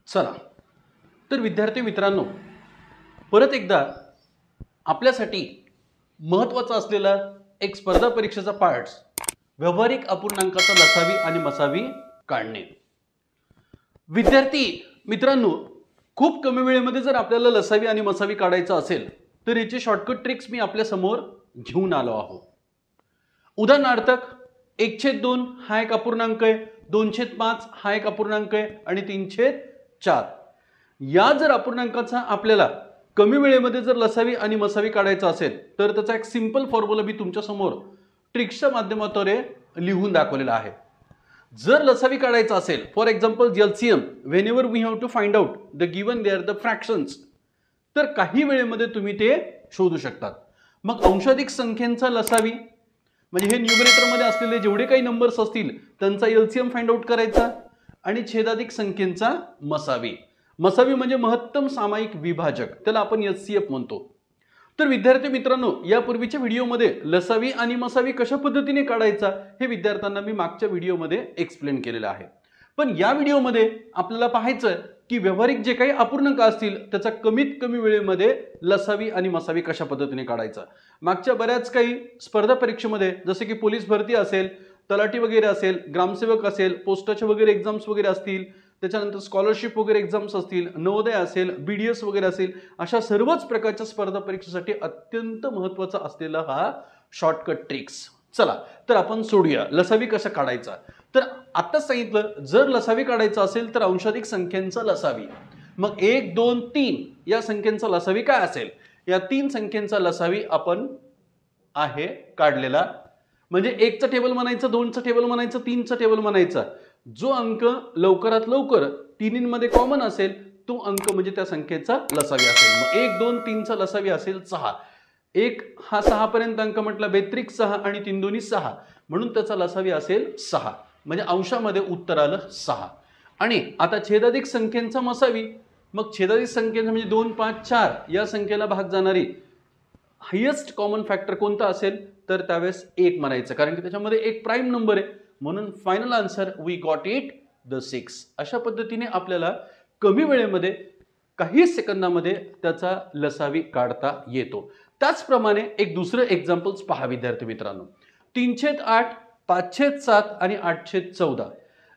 चला तर विद्यार्थी मित्रांनो, परत एकदा आपल्यासाठी महत्त्वाचा असलेला एक स्पर्धा परीक्षेचा पार्ट्स व्यावहारिक अपूर्णांकाचा लसावी आणि मसावी काढणे। विद्यार्थी मित्रांनो, खूप कमी वेळेमध्ये जर आपल्याला लसावी आणि मसावी काढायचा असेल तर याचे शॉर्टकट ट्रिक्स मी आपल्या समोर घेऊन आलो आहो। उदाहरणार्थ 1/2 हा एक अपूर्णांक आहे, 2/5 हा एक अपूर्णांक आहे आणि 3/4 या जर अपूर्णांकाचा आपल्याला कमी वेळेमध्ये जर लसावी आणि मसावी काढायचा असेल तर त्याचा एक सिंपल फॉर्म्युला मी तुमच्या समोर ट्रिक्सच्या माध्यमाद्वारे लिहून दाखवलेला आहे। जर लसावी काढायचा असेल, for example LCM, whenever we have to find out the given there the fractions, तर काही वेळेमध्ये तुम्ही ते शोधू शकतात। मग अंशाधिक संख्यांचा लसावी म्हणजे हे न्यूमरेटर मध्ये असलेले जेवढे काही नंबर्स असतील त्यांचा एलसीएम फाइंड आउट करायचा आणि छेदाधिक संख्येचा मसावी। मसावी म्हणजे महत्तम सामायिक विभाजक, त्याला आपण एचसीएफ म्हणतो। तर विद्यार्थी मित्रांनो, यापूर्वीच्या व्हिडिओमध्ये लसावी आणि मसावी कशा पद्धतीने काढायचा हे विद्यार्थ्यांना मी मागच्या व्हिडिओमध्ये एक्सप्लेन केलेलं आहे। पण या व्हिडिओमध्ये आपल्याला पाहायचं की व्यावहारिक जे काही अपूर्णांक असतील त्याचा कमीत कमी वेळेमध्ये लसावी आणि मसावी कशा पद्धतीने काढायचा। मागच्या बऱ्याच काही स्पर्धा परीक्षेमध्ये जसे की पोलीस भरती असेल, तलाठी वगैरे असेल, ग्रामसेवक असेल, पोस्टाचे वगैरे एग्जाम्स वगैरे असतील, त्याच्यानंतर स्कॉलरशिप वगैरे एग्जाम्स असतील, नवोदय असेल, बीडीएस वगैरे असेल, अशा सर्वच प्रकारच्या स्पर्धा परीक्षेसाठी अत्यंत महत्त्वाचा असलेला हा शॉर्टकट ट्रिक्स। चला तर आपण सोडूया लसावी कसा काढायचा। तर आता सांगितलं, जर लसावी काढायचा असेल तर अंशाधिक संख्यांचा लसावी। मग 1 2 3 या संख्यांचा लसावी काय असेल? या 3 संख्यांचा लसावी आपण आहे काढलेला, म्हणजे 1 चा टेबल म्हणायचं, 2 चा टेबल म्हणायचं, 3 चा टेबल म्हणायचा। जो अंक लवकरात लवकर तिन्हींमध्ये कॉमन असेल तो अंक म्हणजे त्या संख्येचा लसावी असेल। मग 1 2 3 चा लसावी असेल 6। 1 हा 6 पर्यंत अंक म्हटला, बेत्रिक 6 आणि 3 2 6 म्हणून त्याचा लसावी असेल 6, म्हणजे अंशामध्ये उत्तर आलं 6। आणि आता छेदाधिक संख्येचा मसावी, मग छेदाधिक संख्येचा म्हणजे 2 5 4 या संख्येला भाग जाणारी हायेस्ट कॉमन फॅक्टर कोणता असेल तर त्यावेळेस 1 म्हणायचं, कारण की त्याच्यामध्ये एक प्राइम नंबर आहे, म्हणून final answer we got it the 6। अशा पद्धतीने आपल्याला कमी वेळेमध्ये काही सेकंदामध्ये त्याचा लसावी काढता येतो। त्याचप्रमाणे एक दुसरं एक्झाम्पल्स पहा विद्यार्थी मित्रांनो, 3/8 5/7 आणि 8/14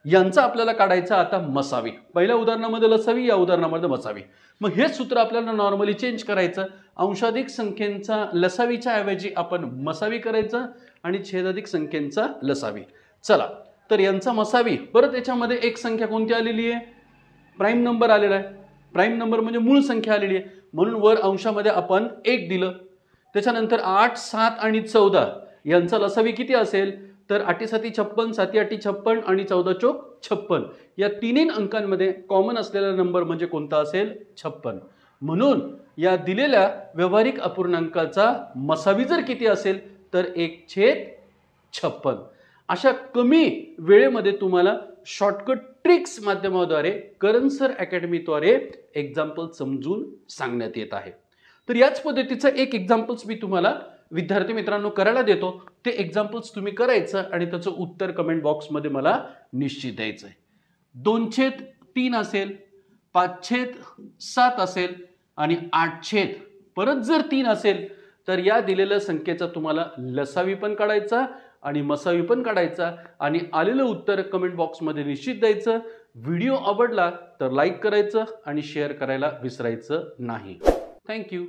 यांचा आपल्याला काढायचा आता मसावी। पहिल्या उदाहरणामध्ये लसावी, या उदाहरणामध्ये मसावी। मग हे सूत्र आपल्याला नॉर्मली चेंज करायचं, अंशाधिक संख्येचा लसावीच्या ऐवजी आपण मसावी करायचं आणि छेदाधिक संख्येचा लसावी। चला तर यांचा मसावी, परत याच्यामध्ये एक संख्या कोणती आलेली आहे? प्राइम नंबर आलेला आहे। प्राइम नंबर म्हणजे मूळ संख्या आलेली आहे, म्हणून वर अंशामध्ये आपण 1 दिलं। त्याच्यानंतर 8 7 आणि 14 यांचा लसावी किती असेल तर 8 7 56, 7 8 56 आणि 14 चौक 56 या तिन्ही अंकांमध्ये कॉमन असलेला नंबर म्हणजे कोणता असेल? 56। म्हणून या दिलेल्या व्यावहारिक अपूर्णांकाचा मसावी जर किती असेल तर 1/56। अशा कमी वेळेमध्ये तुम्हाला शॉर्टकट ट्रिक्स माध्यमाद्वारे करण सर अकॅडमीद्वारे एक्झाम्पल समजून सांगण्यात येत आहे। तर याच पद्धतीचं एक एक्झाम्पल्स मी तुम्हाला विद्यार्थी मित्रांनो करायला देतो, ते एक्झाम्पल्स तुम्ही करायचं आणि त्याचं उत्तर कमेंट बॉक्समध्ये मला निश्चित द्यायचं आहे। 2/3 असेल, 5/7 असेल आणि 8/ परत जर 3 असेल तर या दिलेल्या संख्येचा तुम्हाला लसावी पण काढायचा आणि मसावी पण काढायचा आणि आलेलं उत्तर कमेंट बॉक्समध्ये निश्चित द्यायचं। व्हिडिओ आवडला तर लाईक करायचं आणि शेअर करायला विसरायचं नाही। थँक्यू।